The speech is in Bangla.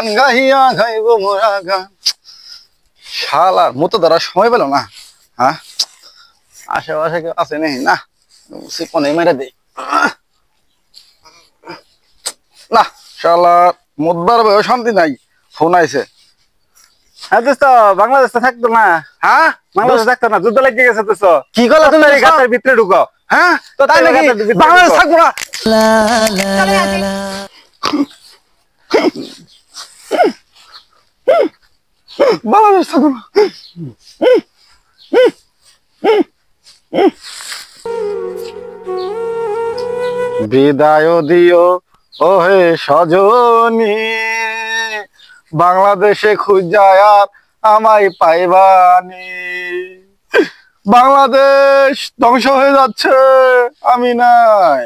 গান গাহিয়া গাইব মোরা গান। শালার মতো ধরা সময় পেল না। হ্যাঁ, আশেপাশে কেউ আছে নাকি? না, কোনে মেরে দেই না। শালার মুদবার বয়স শান্তি নাই। ফোন আইছে। হ্যাঁ দোস্ত, বাংলাদেশ তো থাকতো না। হ্যাঁ, বাংলাদেশ থাকতো না, যুদ্ধ লেগে গেছে দোস্ত। কি করলে তুমি? গাছের ভিতরে ঢুকো। হ্যাঁ, তো তাই নাকি? বাংলাদেশ থাকবো না। বাংলাদেশ থাকবো না। বিদায় দিও ওহে সজনী, বাংলাদেশে খুঁজায় আর আমায় পাইবানি। বাংলাদেশ ধ্বংস হয়ে যাচ্ছে, আমি নাই।